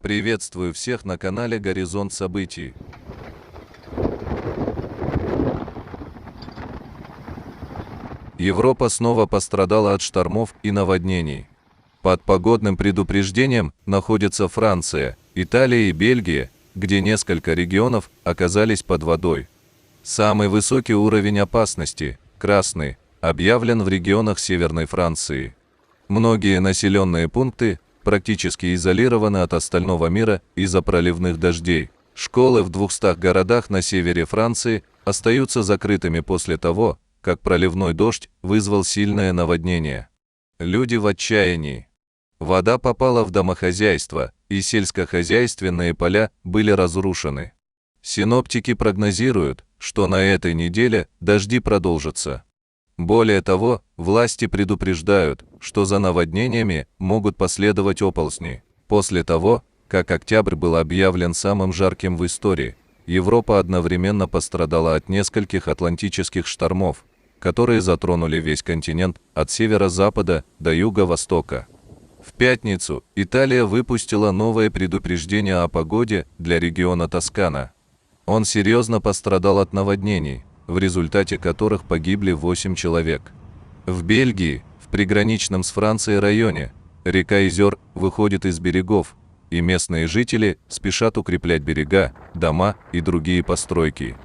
Приветствую всех на канале Горизонт Событий. Европа снова пострадала от штормов и наводнений. Под погодным предупреждением находятся Франция, Италия и Бельгия, где несколько регионов оказались под водой. Самый высокий уровень опасности, красный, объявлен в регионах Северной Франции. Многие населенные пункты практически изолированы от остального мира из-за проливных дождей. Школы в 200 городах на севере Франции остаются закрытыми после того, как проливной дождь вызвал сильное наводнение. Люди в отчаянии. Вода попала в домохозяйства, и сельскохозяйственные поля были разрушены. Синоптики прогнозируют, что на этой неделе дожди продолжатся. Более того, власти предупреждают, что за наводнениями могут последовать оползни. После того, как октябрь был объявлен самым жарким в истории, Европа одновременно пострадала от нескольких атлантических штормов, которые затронули весь континент от северо-запада до юго-востока. В пятницу Италия выпустила новое предупреждение о погоде для региона Тоскана. Он серьезно пострадал от наводнений, в результате которых погибли 8 человек. В Бельгии, в приграничном с Францией районе, река Изер выходит из берегов, и местные жители спешат укреплять берега, дома и другие постройки.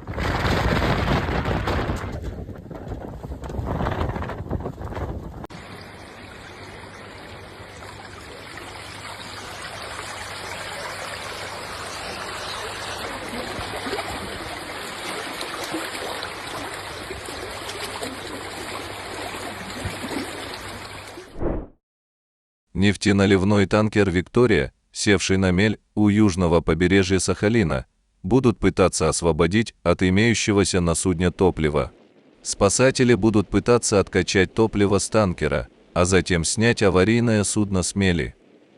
Нефтеналивной танкер «Виктория», севший на мель у южного побережья Сахалина, будут пытаться освободить от имеющегося на судне топлива. Спасатели будут пытаться откачать топливо с танкера, а затем снять аварийное судно с мели.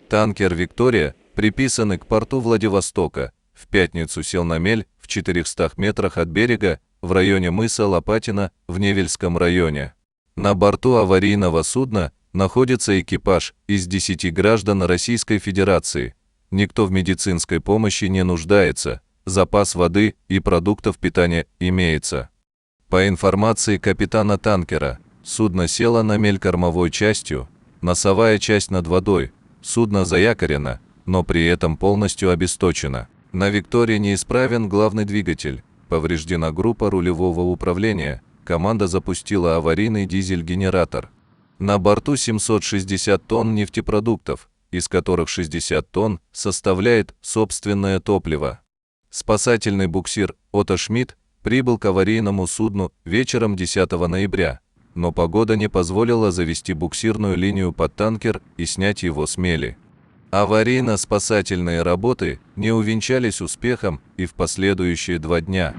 Танкер «Виктория», приписанный к порту Владивостока, в пятницу сел на мель в 400 метрах от берега в районе мыса Лопатино в Невельском районе. На борту аварийного судна находится экипаж из 10 граждан Российской Федерации. Никто в медицинской помощи не нуждается, запас воды и продуктов питания имеется. По информации капитана танкера, судно село на мель кормовой частью, носовая часть над водой, судно заякорено, но при этом полностью обесточено. На «Виктории» неисправен главный двигатель, повреждена группа рулевого управления, команда запустила аварийный дизель-генератор. На борту 760 тонн нефтепродуктов, из которых 60 тонн составляет собственное топливо. Спасательный буксир «Отто Шмидт» прибыл к аварийному судну вечером 10 ноября, но погода не позволила завести буксирную линию под танкер и снять его с мели. Аварийно-спасательные работы не увенчались успехом и в последующие 2 дня.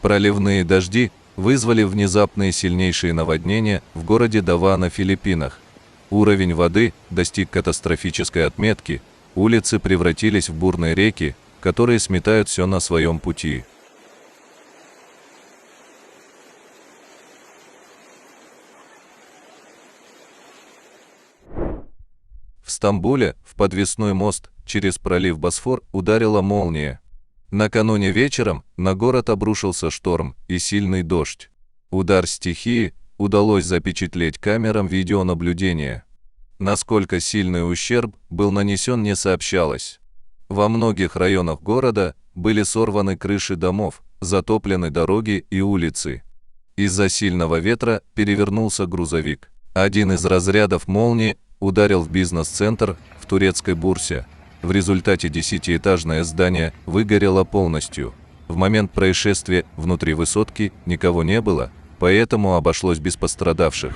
Проливные дожди вызвали внезапные сильнейшие наводнения в городе Дава на Филиппинах. Уровень воды достиг катастрофической отметки, улицы превратились в бурные реки, которые сметают все на своем пути. В Стамбуле в подвесной мост через пролив Босфор ударила молния. Накануне вечером на город обрушился шторм и сильный дождь. Удар стихии удалось запечатлеть камерам видеонаблюдения. Насколько сильный ущерб был нанесен, не сообщалось. Во многих районах города были сорваны крыши домов, затоплены дороги и улицы. Из-за сильного ветра перевернулся грузовик. Один из разрядов молнии ударил в бизнес-центр в турецкой Бурсе. В результате 10-этажное здание выгорело полностью. В момент происшествия внутри высотки никого не было, поэтому обошлось без пострадавших.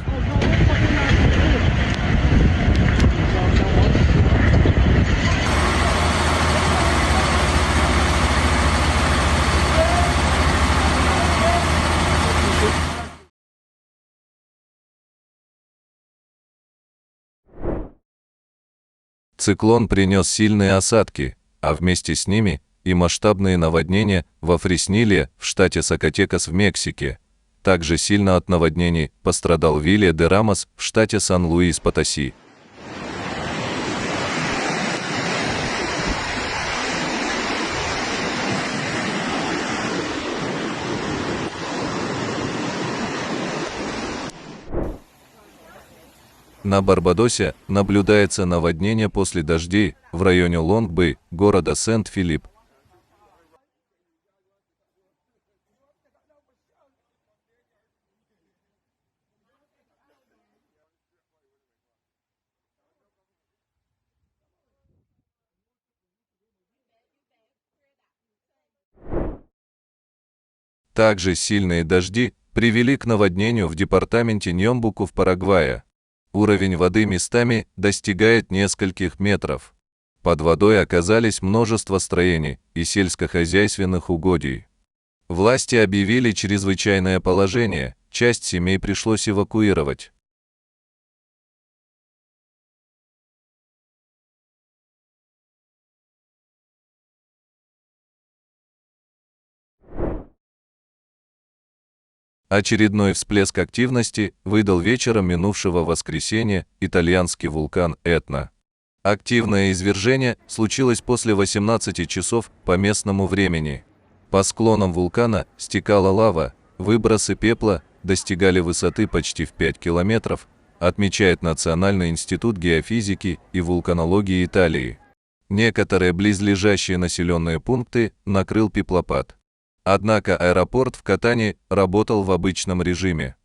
Циклон принес сильные осадки, а вместе с ними и масштабные наводнения во Фресниле в штате Сакатекас в Мексике. Также сильно от наводнений пострадал Вилья-де-Рамос в штате Сан-Луис-Потоси. На Барбадосе наблюдается наводнение после дождей в районе Лонг-Бэй, города Сент-Филипп. Также сильные дожди привели к наводнению в департаменте Ньомбуку в Парагвае. Уровень воды местами достигает нескольких метров. Под водой оказались множество строений и сельскохозяйственных угодий. Власти объявили чрезвычайное положение, часть семей пришлось эвакуировать. Очередной всплеск активности выдал вечером минувшего воскресенья итальянский вулкан Этна. Активное извержение случилось после 18 часов по местному времени. По склонам вулкана стекала лава, выбросы пепла достигали высоты почти в 5 километров, отмечает Национальный институт геофизики и вулканологии Италии. Некоторые близлежащие населенные пункты накрыл пеплопад. Однако аэропорт в Катани работал в обычном режиме.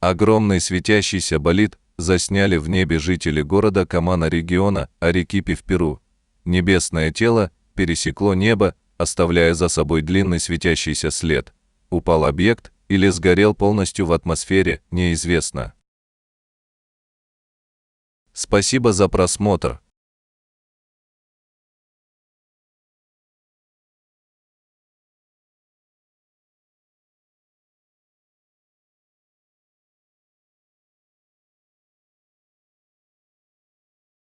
Огромный светящийся болид засняли в небе жители города Камана региона Арекипи в Перу. Небесное тело пересекло небо, оставляя за собой длинный светящийся след. Упал объект или сгорел полностью в атмосфере, неизвестно. Спасибо за просмотр.